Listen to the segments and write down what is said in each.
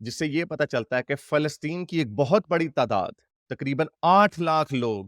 جس سے یہ پتہ چلتا ہے کہ فلسطین کی ایک بہت بڑی تعداد تقریباً 8 لاکھ لوگ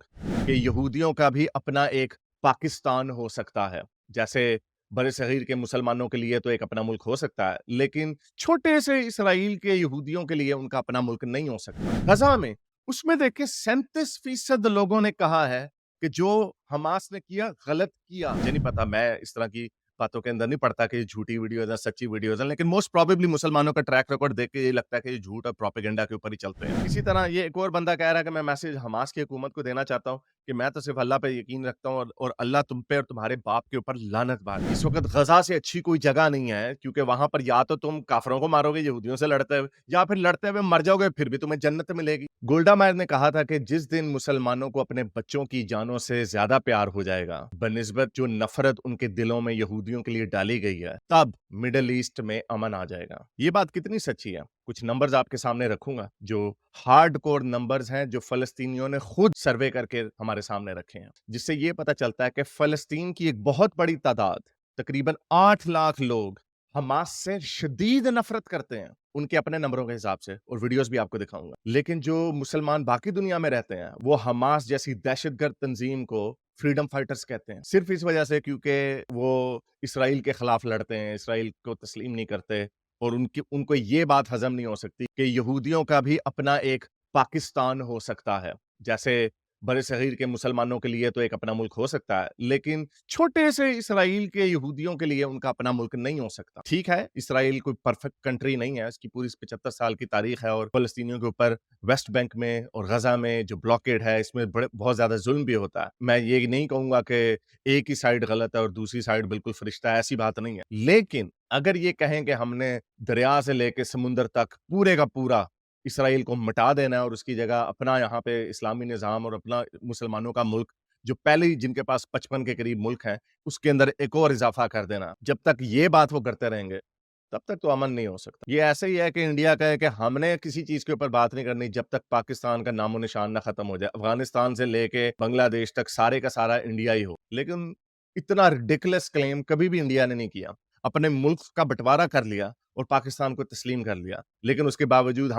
کہ یہودیوں کا بھی اپنا ایک پاکستان ہو سکتا ہے. جیسے بر صغیر کے مسلمانوں کے لیے تو ایک اپنا ملک ہو سکتا ہے، لیکن چھوٹے سے اسرائیل کے یہودیوں کے لیے ان کا اپنا ملک نہیں ہو سکتا. غزہ میں اس میں دیکھیں 37% لوگوں نے کہا ہے کہ جو حماس نے کیا غلط کیا. مجھے نہیں پتا، میں اس طرح کی باتوں کے اندر نہیں پڑتا کہ یہ جھوٹی ویڈیوز ہیں سچی ویڈیوز ہیں، لیکن موسٹ پروبیبلی مسلمانوں کا ٹریک ریکارڈ دیکھ کے یہ لگتا ہے کہ یہ جھوٹ اور پروپیگنڈا کے اوپر ہی چلتے ہیں. اسی طرح یہ ایک اور بندہ کہہ رہا ہے کہ میں میسج حماس کی حکومت کو دینا چاہتا ہوں کہ میں تو صرف اللہ پہ یقین رکھتا ہوں اور اللہ تم پہ اور تمہارے باپ کے اوپر لعنت بار. اس وقت غزہ سے اچھی کوئی جگہ نہیں ہے، کیونکہ وہاں پر یا تو تم کافروں کو مارو گے یہودیوں سے لڑتے ہوئے، یا پھر لڑتے ہوئے مر جاؤ گے، پھر بھی تمہیں جنت ملے گی. گولڈا مائر نے کہا تھا کہ جس دن مسلمانوں کو اپنے بچوں کی جانوں سے زیادہ پیار ہو جائے گا بنسبت جو نفرت ان کے دلوں میں یہودیوں کے لیے ڈالی گئی ہے، تب مڈل ایسٹ میں امن آ جائے گا. یہ بات کتنی سچی ہے؟ کچھ نمبرز آپ کے سامنے رکھوں گا جو ہارڈ کور نمبرز ہیں جو فلسطینیوں نے خود سروے کر کے ہمارے سامنے رکھے ہیں، جس سے یہ پتہ چلتا ہے کہ فلسطین کی ایک بہت بڑی تعداد تقریباً 8 لاکھ لوگ حماس سے شدید نفرت کرتے ہیں ان کے اپنے نمبروں کے حساب سے، اور ویڈیوز بھی آپ کو دکھاؤں گا. لیکن جو مسلمان باقی دنیا میں رہتے ہیں وہ حماس جیسی دہشت گرد تنظیم کو فریڈم فائٹرز کہتے ہیں، صرف اس وجہ سے کیونکہ وہ اسرائیل کے خلاف لڑتے ہیں، اسرائیل کو تسلیم نہیں کرتے، اور ان کو یہ بات ہضم نہیں ہو سکتی کہ یہودیوں کا بھی اپنا ایک پاکستان ہو سکتا ہے. جیسے بر صغیر کے مسلمانوں کے لیے تو ایک اپنا ملک ہو سکتا ہے، لیکن چھوٹے سے اسرائیل کے یہودیوں کے لیے ان کا اپنا ملک نہیں ہو سکتا. ٹھیک ہے، اسرائیل کوئی پرفیکٹ کنٹری نہیں ہے، اس کی پوری 75 سال کی تاریخ ہے، اور فلسطینیوں کے اوپر ویسٹ بینک میں اور غزہ میں جو بلاکیڈ ہے اس میں بہت زیادہ ظلم بھی ہوتا ہے. میں یہ نہیں کہوں گا کہ ایک ہی سائڈ غلط ہے اور دوسری سائڈ بالکل فرشتہ ہے، ایسی بات نہیں ہے. لیکن اگر یہ کہیں کہ ہم نے دریا سے لے کے سمندر تک پورے کا پورا اسرائیل کو مٹا دینا ہے اور اس کی جگہ اپنا یہاں پہ اسلامی نظام اور اپنا مسلمانوں کا ملک جو پہلے جن کے پاس 55 کے قریب ملک ہیں اس کے اندر ایک اور اضافہ کر دینا، جب تک یہ بات وہ کرتے رہیں گے تب تک تو امن نہیں ہو سکتا. یہ ایسے ہی ہے کہ انڈیا کہے کہ ہم نے کسی چیز کے اوپر بات نہیں کرنی جب تک پاکستان کا نام و نشان نہ ختم ہو جائے، افغانستان سے لے کے بنگلہ دیش تک سارے کا سارا انڈیا ہی ہو. لیکن اتنا ریڈیکولس کلیم کبھی بھی انڈیا نے نہیں کیا. اپنے ملک کا بٹوارہ کر لیا اور پاکستان کو تسلیم کر لیا، لیکن اس کے باوجود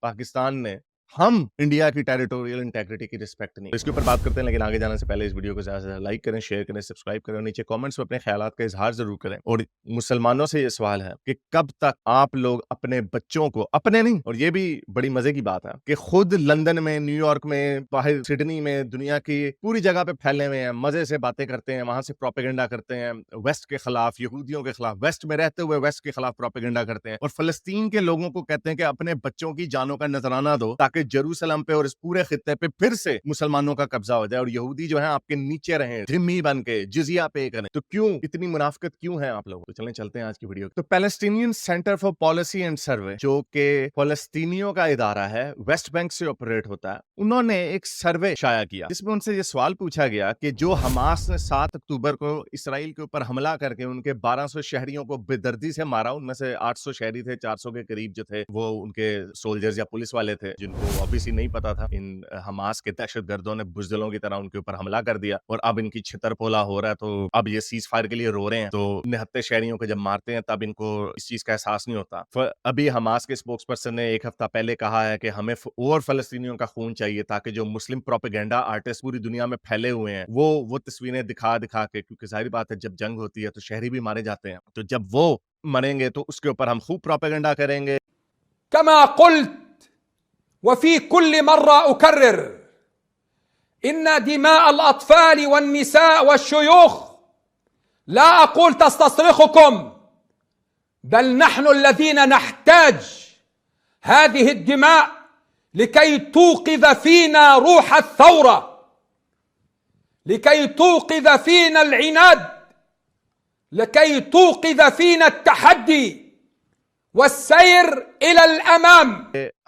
پاکستان نے ہم انڈیا کی ٹیریٹوریل انٹیگریٹی کی رسپیکٹ نہیں. اس کے اوپر بات کرتے ہیں، لیکن آگے جانے سے پہلے اس ویڈیو کو زیادہ سے زیادہ لائک کریں، شیئر کریں، سبسکرائب کریں، اور نیچے کامنٹس میں اپنے خیالات کا اظہار ضرور کریں. اور مسلمانوں سے یہ سوال ہے کہ کب تک آپ لوگ اپنے بچوں کو، اپنے نہیں، اور یہ بھی بڑی مزے کی بات ہے کہ خود لندن میں، نیو یارک میں، باہر سڈنی میں، دنیا کی پوری جگہ پہ پھیلے ہوئے ہیں، مزے سے باتیں کرتے ہیں، وہاں سے پروپیگنڈا کرتے ہیں ویسٹ کے خلاف، یہودیوں کے خلاف، ویسٹ میں رہتے ہوئے ویسٹ کے خلاف پروپیگنڈا کرتے ہیں، اور فلسطین کے لوگوں کو کہتے ہیں کہ اپنے بچوں کی جانوں کا نذرانہ دو تاکہ جیروسلم پہ اور اس پورے خطے پہ پھر سے مسلمانوں کا قبضہ ہو جائے اور یہودی جو ہیں آپ کے نیچے رہیں، ذمہ بن کے جزیہ پے کریں. تو کیوں اتنی منافقت کیوں ہے آپ لوگوں؟ تو چلیں چلتے ہیں آج کی ویڈیو. تو Palestinian centre for policy and survey, جو کہ فلسطینیوں کا ادارہ ہے، ویسٹ بینک سے آپریٹ ہوتا ہے، انہوں نے ایک سروے شائع کیا جس میں ان سے یہ سوال پوچھا گیا کہ جو حماس نے 7 اکتوبر کو اسرائیل کے اوپر حملہ کر کے ان کے 1200 شہریوں کو بے دردی سے مارا، ان میں سے 800 شہری تھے، 400 کے قریب جو تھے وہ ان کے سولجرز یا پولیس والے تھے، جن کو obviously نہیں پتا تھا. ان حماس کے دہشت گردوں نے بزدلوں کی طرح ان کے اوپر حملہ کر دیا اور اب ان کی چھتر پولا ہو رہا ہے. تو اب یہ سیز فائر کے لیے رو رہے ہیں. تو نہتے شہریوں کو جب مارتے ہیں تب ان کو اس چیز کا احساس نہیں ہوتا. ابھی حماس کے اسپوکس پرسن نے ایک ہفتہ پہلے کہا ہے کہ ہمیں اور فلسطینیوں کا خون چاہیے تاکہ جو مسلم پروپیگنڈا آرٹسٹ پوری دنیا میں پھیلے ہوئے ہیں وہ تصویریں دکھا کے، کیونکہ ظاہری بات ہے جب جنگ ہوتی ہے تو شہری بھی مارے جاتے ہیں، تو جب وہ مریں گے تو اس کے اوپر ہم خوب پروپیگنڈا کریں گے. كما قلت وفي كل مرة أكرر إن دماء الأطفال والنساء والشيوخ لا أقول تستصرخكم، بل نحن الذين نحتاج هذه الدماء لكي توقظ فينا روح الثورة، لكي توقظ فينا العناد، لكي توقظ فينا التحدي والسير الى الامام.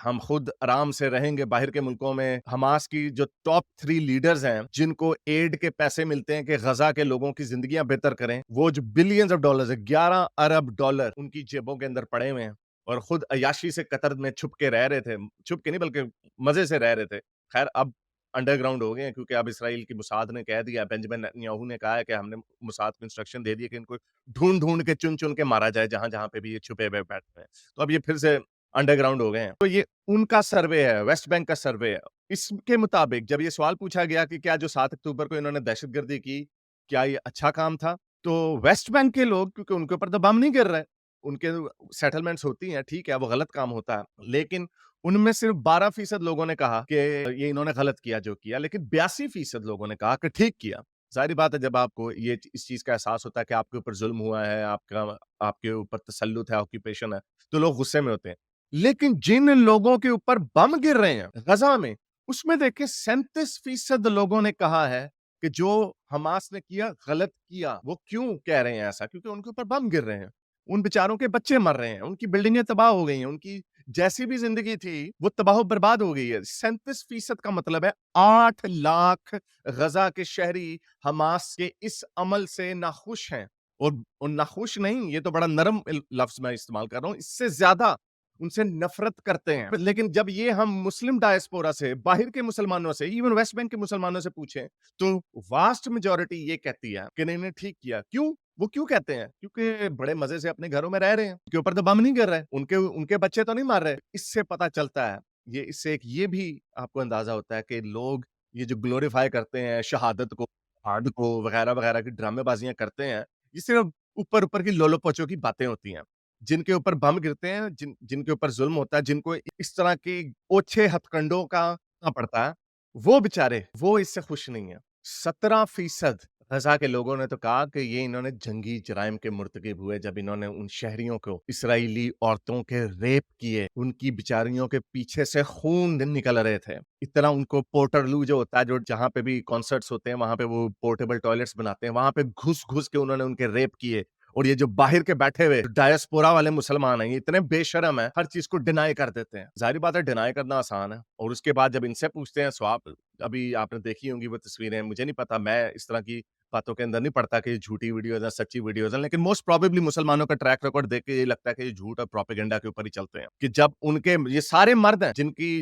ہم خود آرام سے رہیں گے باہر کے ملکوں میں. حماس کی جو ٹاپ 3 لیڈرز ہیں جن کو ایڈ کے پیسے ملتے ہیں کہ غزہ کے لوگوں کی زندگیاں بہتر کریں، وہ جو بلینز آف ڈالرز ہے، 11 ارب ڈالر ان کی جیبوں کے اندر پڑے ہوئے ہیں، اور خود عیاشی سے قطر میں چھپ کے رہ رہے تھے، چھپ کے نہیں بلکہ مزے سے رہ رہے تھے. خیر اب انڈر گراؤنڈ ہو گئے ہیں کیونکہ اب اسرائیل کی موساد نے کہہ دیا، بنجمن نیتنیاہو نے کہا ہے کہ ہم نے موساد کو انسٹرکشن دے دی کہ ان کو ڈھونڈ کے چن کے مارا جائے جہاں جہاں پہ بھی یہ چھپے ہوئے بیٹھے ہیں. تو اب یہ پھر سے انڈر گراؤنڈ ہو گئے ہیں. تو یہ ان کا سروے ہے, ویسٹ بینک کا سروے ہے. اس کے مطابق جب یہ سوال پوچھا گیا کہ کیا جو 7 اکتوبر کو انہوں نے دہشت گردی کی, کیا یہ اچھا کام تھا, تو ویسٹ بینک کے لوگ, کیونکہ ان کے اوپر تو بم نہیں گر رہے, ان کے سیٹلمنٹس ہوتی ہیں, ٹھیک ہے وہ غلط کام ہوتا ہے, لیکن ان میں صرف 12% لوگوں نے کہا کہ یہ انہوں نے غلط کیا جو کیا, لیکن 82% لوگوں نے کہا کہ ٹھیک کیا. ظاہری بات ہے جب آپ کو یہ اس چیز کا احساس ہوتا ہے کہ آپ کے اوپر ظلم ہوا ہے, آپ کے اوپر تسلط ہے, آکوپیشن ہے, تو لوگ غصے میں ہوتے ہیں. لیکن جن لوگوں کے اوپر بم گر رہے ہیں غزہ میں, اس میں دیکھیں 37% لوگوں نے کہا ہے کہ جو حماس نے کیا غلط کیا. وہ کیوں کہہ رہے ہیں ایسا؟ کیونکہ ان کے اوپر بم گر رہے ہیں, ان بیچاروں کے بچے مر رہے ہیں, ان کی بلڈنگیں تباہ ہو گئی ہیں, ان کی جیسی بھی زندگی تھی وہ تباہ و برباد ہو گئی ہے. 37% کا مطلب ہے 8 لاکھ غزہ کے شہری حماس کے اس عمل سے ناخوش ہیں. اور ناخوش نہیں, یہ تو بڑا نرم لفظ میں استعمال کر رہا ہوں, اس سے زیادہ ان سے نفرت کرتے ہیں. لیکن جب یہ ہم مسلم ڈائسپورا سے, باہر کے مسلمانوں سے, ایون ویسٹ بینک کے مسلمانوں سے پوچھیں تو واسٹ میجورٹی یہ کہتی ہے کہ نہیں ٹھیک کیا. کیوں؟ وہ کیوں کہتے ہیں؟ کیونکہ بڑے مزے سے اپنے گھروں میں رہ رہے ہیں, ان کے اوپر تو بم نہیں گر رہے, ان کے بچے تو نہیں مار رہے. اس سے پتہ چلتا ہے, اس سے ایک یہ بھی آپ کو اندازہ ہوتا ہے کہ لوگ یہ جو گلوریفائی کرتے ہیں شہادت کو, ہارڈ کو, وغیرہ وغیرہ کی ڈرامے بازیاں کرتے ہیں, یہ صرف اوپر کی لولو پوچوں کی باتیں ہوتی ہیں. جن کے اوپر بم گرتے ہیں, جن کے اوپر ظلم ہوتا ہے, جن کو اس طرح کی اوچھے ہتھ کنڈوں کا پڑتا ہے, وہ بیچارے وہ اس سے خوش نہیں ہیں. 17% غزہ کے لوگوں نے تو کہا کہ یہ انہوں نے جنگی جرائم کے مرتکب ہوئے جب انہوں نے ان شہریوں کو, اسرائیلی عورتوں کے ریپ کیے, ان کی بیچاریوں کے پیچھے سے خون نکل رہے تھے. اتنا ان کو پورٹرلو جو ہوتا ہے, جو جہاں پہ بھی کانسرٹس ہوتے ہیں وہاں پہ وہ پورٹیبل ٹوائلٹس بناتے ہیں, وہاں پہ گھس کے انہوں نے ان کے ریپ کیے. اور یہ جو باہر کے بیٹھے ہوئے ڈائسپورا والے مسلمان ہیں, یہ اتنے بے شرم ہیں, ہر چیز کو ڈینائی کر دیتے ہیں. ظاہری بات ہے ڈینائی کرنا آسان ہے, اور اس کے بعد جب ان سے پوچھتے ہیں سواب, ابھی آپ نے دیکھی ہوں گی وہ تصویریں, مجھے نہیں پتا, میں اس طرح کی باتوں کے اندر نہیں پڑتا کہ یہ جھوٹی ویڈیوز ہیں سچی ویڈیوز ہیں, لیکن موسٹ پروبیبلی مسلمانوں کا ٹریک ریکارڈ دیکھ کے یہ لگتا ہے کہ یہ جھوٹ اور پروپیگنڈا کے اوپر ہی چلتے ہیں. کہ جب ان کے یہ سارے مرد ہیں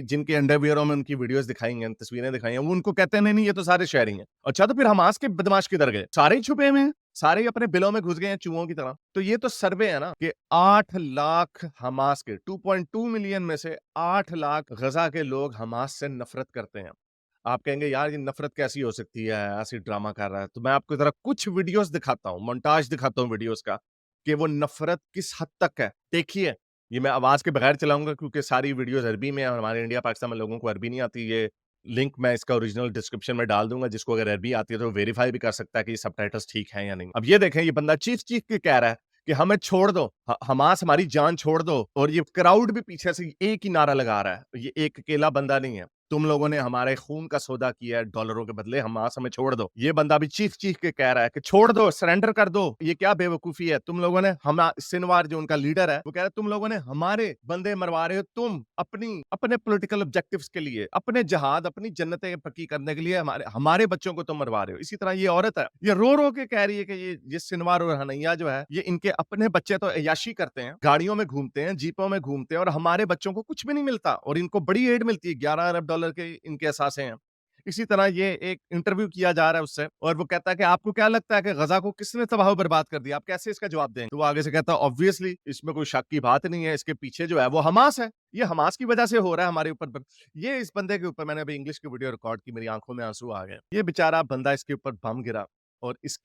جن کے انڈر ویئروں میں ان کی ویڈیوز دکھائی ہیں, تصویریں دکھائی ہیں, وہ ان کو کہتے ہیں نہیں یہ تو سارے شہری ہیں. اچھا تو پھر حماس کے بدماش کدھر گئے؟ سارے ہی چھپے ہوئے ہیں, سارے ہی اپنے بلوں میں گھس گئے ہیں چوہوں کی طرح. تو یہ تو سروے ہے نا کہ 8 لاکھ حماس کے 2.2 ملین میں سے 8 لاکھ غزہ کے لوگ حماس سے نفرت کرتے ہیں. آپ کہیں گے یار یہ نفرت کیسی ہو سکتی ہے, ایسی ڈرامہ کر رہا ہے. تو میں آپ کو ذرا کچھ ویڈیوز دکھاتا ہوں, مونٹاج دکھاتا ہوں ویڈیوز کا, کہ وہ نفرت کس حد تک ہے. دیکھیے, یہ میں آواز کے بغیر چلاؤں گا کیونکہ ساری ویڈیوز عربی میں ہیں, اور ہمارے انڈیا پاکستان میں لوگوں کو عربی نہیں آتی. یہ لنک میں اس کا اوریجنل ڈسکرپشن میں ڈال دوں گا, جس کو اگر عربی آتی ہے تو ویریفائی بھی کر سکتا ہے کہ یہ سب ٹائٹلز ٹھیک ہیں یا نہیں. اب یہ دیکھیں, یہ بندہ چیخ کے کہہ رہا ہے کہ ہمیں چھوڑ دو, حماس ہماری جان چھوڑ دو, اور یہ کراؤڈ بھی پیچھے سے ایک ہی نعرہ لگا رہا ہے. یہ ایک اکیلا بندہ نہیں ہے, تم لوگوں نے ہمارے خون کا سودا کیا ہے ڈالروں کے بدلے, حماس ہمیں چھوڑ دو. یہ بندہ بھی چیخ کے کہہ رہا ہے کہ چھوڑ دو, سرنڈر کر دو. یہ کیا بے وقوفی ہے, تم لوگوں نے سنوار جو ان کا لیڈر ہے وہ کہہ رہا ہے تم لوگوں نے ہمارے بندے مروا رہے ہو, تم اپنے پولیٹیکل آبجیکٹیوز کے لیے, اپنے جہاد, اپنی جنتیں پکی کرنے کے لیے ہمارے بچوں کو تم مروا رہے ہو. اسی طرح یہ عورت ہے, یہ رو کے کہہ رہی ہے کہ یہ سنوار اور ہنیا جو ہے, یہ ان کے اپنے بچے تو عیاشی کرتے ہیں, گاڑیوں میں گھومتے ہیں, جیپوں میں گھومتے ہیں, اور ہمارے بچوں کو کچھ بھی نہیں ملتا, اور ان کو بڑی ایڈ ملتی ہے, 11 ارب ڈالر کے ان کے اثاثے ہیں. اسی طرح یہ ایک انٹرویو کیا جا رہا ہے اس سے, اور وہ کہتا ہے کہ آپ کو کیا لگتا ہے کہ غزہ کو کس نے تباہ و برباد کر دیا, آپ کیسے اس کا جواب دیں گے؟ تو وہ آگے سے کہتا ہے obviously اس میں کوئی شک کی بات نہیں ہے, اس کے پیچھے جو ہے وہ حماس ہے, یہ حماس کی وجہ سے ہو رہا ہے ہمارے اوپر. یہ اس بندے کے اوپر, میں نے ابھی انگلش کی ویڈیو ریکارڈ کی, میری آنکھوں میں آنسو آ گئے. یہ بیچارہ بندہ, اس کے اوپر بم گرا اور اس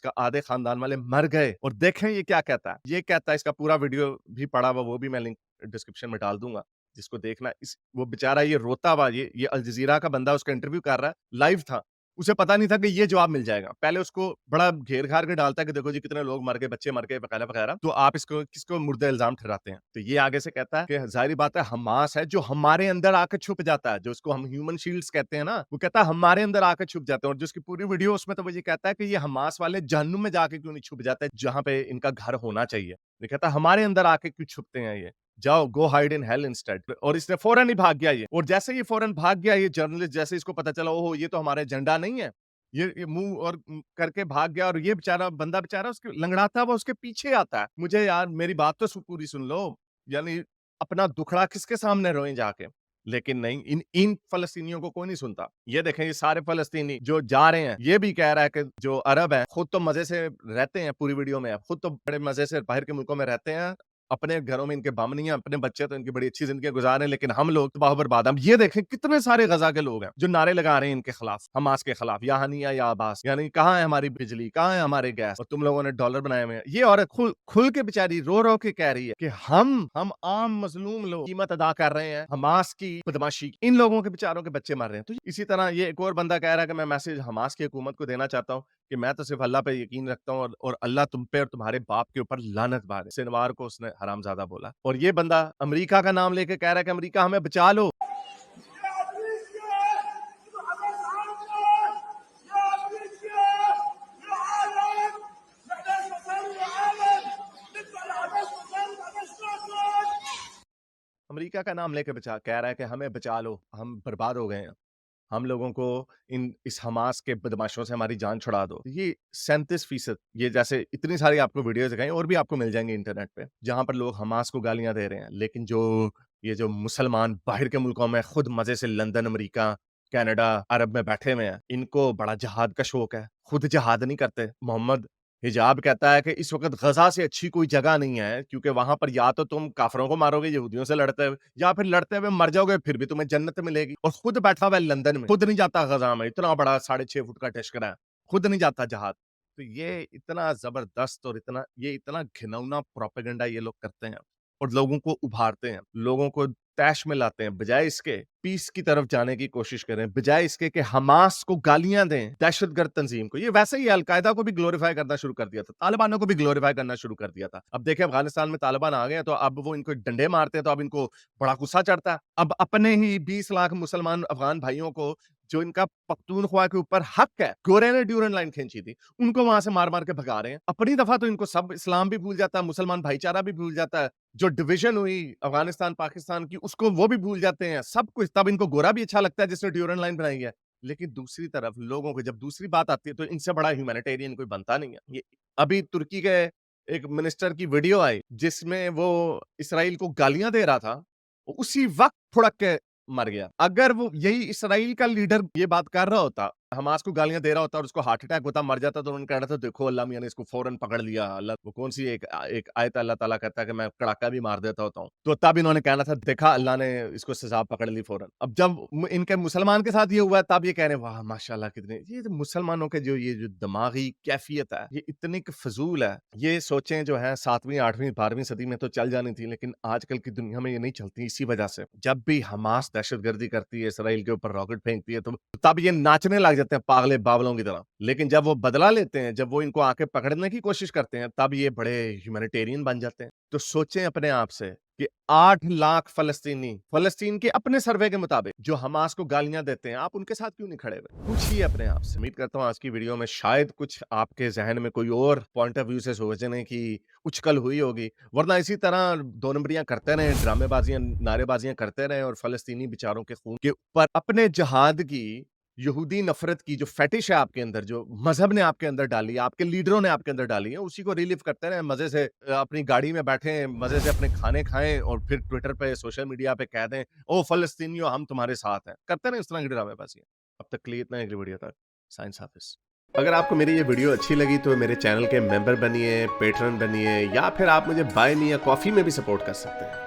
کا آدھے خاندان والے مر گئے. اور دیکھیں یہ کیا کہتا ہے, یہ کہتا ہے, اس کا پورا ویڈیو بھی پڑا ہوا, وہ بھی میں لنک ڈسکرپشن میں ڈال دوں گا جس کو دیکھنا. وہ بیچارہ یہ روتا ہوا, یہ الجزیرہ کا بندہ اس کا انٹرویو کر رہا ہے, لائیو تھا, اسے پتا نہیں تھا کہ یہ جواب مل جائے گا. پہلے اس کو بڑا گھیر گھار کے ڈالتا ہے کہ دیکھو جی کتنے لوگ مر گئے, بچے مر گئے, وغیرہ وغیرہ, تو آپ کس کو مرد الزام ٹھہراتے ہیں. تو یہ آگے سے کہتا ہے کہ ظاہری بات ہے حماس ہے جو ہمارے اندر آ کے چھپ جاتا ہے, جو اس کو ہم ہیومن شیلڈز کہتے ہیں نا, وہ کہتا ہے ہمارے اندر آ کے چھپ جاتے ہیں. اور جو اس کی پوری ویڈیو اس میں تو وہ یہ کہتا ہے کہ یہ حماس والے جہنم میں جا کے کیوں نہیں چھپ جاتے جہاں پہ ان کا گھر ہونا چاہیے. یہ کہتا ہے ہمارے اندر آ کے کیوں چھپتے ہیں, یہ جاؤ گو ہائیڈ ان ہیل انسٹیڈ. اور اس نے فوراً ہی بھاگ گیا یہ, اور جیسے یہ فوراً بھاگ گیا یہ جرنلسٹ, جیسے اس کو پتا چلا اوہ یہ تو ہمارا ایجنڈا نہیں ہے, یہ منہ اور کر کے بھاگ گیا. اور یہ بندہ بیچارہ اس کے لنگڑاتا وہ اس کے پیچھے آتا ہے. مجھے یار میری بات تو پوری سن لو, یعنی اپنا دکھڑا کس کے سامنے روئیں جا کے. لیکن نہیں, ان فلسطینیوں کو کوئی نہیں سنتا. یہ دیکھیں, یہ سارے فلسطینی جو جا رہے ہیں, یہ بھی کہہ رہا ہے کہ جو عرب ہیں خود تو مزے سے رہتے ہیں, پوری ویڈیو میں خود تو بڑے مزے سے باہر کے ملکوں میں رہتے ہیں, اپنے گھروں میں ان کے بم نہیں ہیں, اپنے بچے تو ان کی بڑی اچھی زندگی گزار رہے ہیں, لیکن ہم لوگ تباہ و برباد. ہم یہ دیکھیں کتنے سارے غزہ کے لوگ ہیں جو نعرے لگا رہے ہیں ان کے خلاف, حماس کے خلاف, یا ہنیا یا عباس, یعنی کہاں ہے ہماری بجلی, کہاں ہے ہمارے گیس, اور تم لوگوں نے ڈالر بنائے ہوئے ہیں. یہ عورت کھل کے بیچاری رو رو کے کہہ رہی ہے کہ ہم عام مظلوم لوگ قیمت ادا کر رہے ہیں حماس کی بدماشی, ان لوگوں کے بیچاروں کے بچے مر رہے ہیں. تو اسی طرح یہ ایک اور بندہ کہہ رہا ہے کہ میں میسج حماس کی حکومت کو دینا چاہتا ہوں کہ میں تو صرف اللہ پہ یقین رکھتا ہوں اور اللہ تم پہ اور تمہارے باپ کے اوپر لعنت بھارے. سنوار کو اس نے حرام زادہ بولا. اور یہ بندہ امریکہ کا نام لے کے کہہ رہا ہے کہ امریکہ ہمیں بچا لو. امریکہ کا نام لے کے کہہ رہا ہے کہ ہمیں بچا لو, ہم برباد ہو گئے ہیں, ہم لوگوں کو اس حماس کے بدماشوں سے ہماری جان چھڑا دو. یہ 37%, یہ جیسے اتنی ساری آپ کو ویڈیوز دکھائیں اور بھی آپ کو مل جائیں گے انٹرنیٹ پہ, جہاں پر لوگ حماس کو گالیاں دے رہے ہیں. لیکن جو مسلمان باہر کے ملکوں میں خود مزے سے لندن, امریکہ, کینیڈا, عرب میں بیٹھے ہوئے ہیں, ان کو بڑا جہاد کا شوق ہے, خود جہاد نہیں کرتے. محمد حجاب کہتا ہے کہ اس وقت غزہ سے اچھی کوئی جگہ نہیں ہے, کیونکہ وہاں پر یا تو تم کافروں کو مارو گے یہودیوں سے لڑتے ہوئے, یا پھر لڑتے ہوئے مر جاؤ گے, پھر بھی تمہیں جنت ملے گی. اور خود بیٹھا ہوا ہے لندن میں, خود نہیں جاتا غزہ میں, اتنا بڑا 6.5 فٹ کا ٹشکرا ہے, خود نہیں جاتا جہاد. تو یہ اتنا زبردست اور اتنا گھنونا پروپیگنڈا یہ لوگ کرتے ہیں اور لوگوں کو ابھارتے ہیں, لوگوں کو تیش میں لاتے ہیں. بجائے اس کے پیس کی طرف جانے کی کوشش کریں, بجائے اس کے کہ حماس کو گالیاں دیں, دہشت گرد تنظیم کو. یہ ویسے ہی القاعدہ کو بھی گلوریفائی کرنا شروع کر دیا تھا, طالبانوں کو بھی گلوریفائی کرنا شروع کر دیا تھا. اب دیکھیں افغانستان میں طالبان آ گئے تو اب وہ ان کو ڈنڈے مارتے ہیں, تو اب ان کو بڑا غصہ چڑھتا ہے. اب اپنے ہی 20 لاکھ مسلمان افغان بھائیوں کو, جو ان کا پختونخوا کے اوپر حق ہے, گورے نے ڈیورن لائن کھینچی تھی, ان کو وہاں سے مار مار کے بھگا رہے ہیں. اپنی دفعہ تو ان کو سب اسلام بھی بھول جاتا ہے, مسلمان بھائی چارہ بھی بھول جاتا ہے, جو ڈویژن ہوئی افغانستان پاکستان کی اس کو وہ بھی بھول جاتے ہیں, سب کچھ. تب ان کو گورا بھی اچھا لگتا ہے جس نے ڈیورن لائن بنائی ہے. لیکن دوسری طرف لوگوں کو جب دوسری بات آتی ہے تو ان سے بڑا ہیومینیٹیرین کوئی بنتا نہیں ہے. یہ ابھی ترکی کے ایک منسٹر کی ویڈیو آئی جس میں وہ اسرائیل کو گالیاں دے رہا تھا, اسی وقت پھڑک کے مر گیا. اگر وہ یہی اسرائیل کا لیڈر یہ بات کر رہا ہوتا, حماس کو گالیاں دے رہا ہوتا اور اس کو ہارٹ اٹیک ہوتا, مر جاتا, تو انہوں نے کہا تھا دیکھو اللہ میاں نے اس کو فوراً پکڑ لیا. اللہ وہ کون سی ایک آیت اللہ تعالیٰ کہتا ہے کہ میں کڑاکا بھی مار دیتا ہوتا ہوں, تو تب انہوں نے کہنا تھا دیکھا اللہ نے اس کو سزا پکڑ لی فوراً. اب جب ان کے مسلمان کے ساتھ یہ ہوا تب یہ کہہ رہے ہیں واہ ماشاءاللہ کتنے, یہ مسلمانوں کے جو دماغی کیفیت ہے یہ اتنی فضول ہے. یہ سوچیں جو ہے 7ویں 8ویں 12ویں صدی میں تو چل جانی تھی, لیکن آج کل کی دنیا میں یہ نہیں چلتی. اسی وجہ سے جب بھی حماس دہشت گردی کرتی ہے, اسرائیل کے اوپر راکٹ پھینکتی ہے, تو تب یہ ناچنے لگ جاتے ہیں پاگلے باولوں کی طرح. لیکن جب وہ بدلہ لیتے ہیں, جب وہ ان کو آ کے پکڑنے کی کوشش کرتے ہیں, تب یہ بڑے ہیومینیٹیرین بن جاتے ہیں. تو سوچیں اپنے آپ سے کہ 8 لاکھ فلسطین کے اپنے سروے کے مطابق جو حماس کو گالیاں دیتے ہیں, آپ ان کے ساتھ کیوں نہیں کھڑے ہوئے؟ پوچھیے اپنے آپ سے. امید کرتا ہوں آج کی ویڈیو میں شاید کچھ آپ کے ذہن میں کوئی اور پوائنٹ آف ویو سے سوچنے کی اچکل ہوئی ہوگی, ورنہ اسی طرح 2 نمبریاں کرتے رہے, ڈرامے بازیاں, نعرے بازیاں کرتے رہے, اور فلسطینی بیچاروں کے خون کے اوپر اپنے جہاد کی, یہودی نفرت کی جو فیٹش ہے آپ کے اندر, جو مذہب نے آپ کے اندر ڈالی, آپ کے لیڈروں نے آپ کے اندر ڈالی ہے, اسی کو ریلیو کرتے رہیں. مزے سے اپنی گاڑی میں بیٹھیں, مزے سے اپنے کھانے کھائیں, اور پھر ٹویٹر پہ, سوشل میڈیا پہ کہہ دیں او فلسطینیوں ہم تمہارے ساتھ ہیں. کرتے رہیں اس طرح کی ڈرامے بازیاں. اب تک کے لیے اتنا, اگلی ویڈیو تک سائنس حافظ. اگر آپ کو میری یہ ویڈیو اچھی لگی تو میرے چینل کے ممبر بنیے, پیٹرن بنیے, یا پھر آپ مجھے بائی می یا کافی میں بھی سپورٹ کر سکتے ہیں.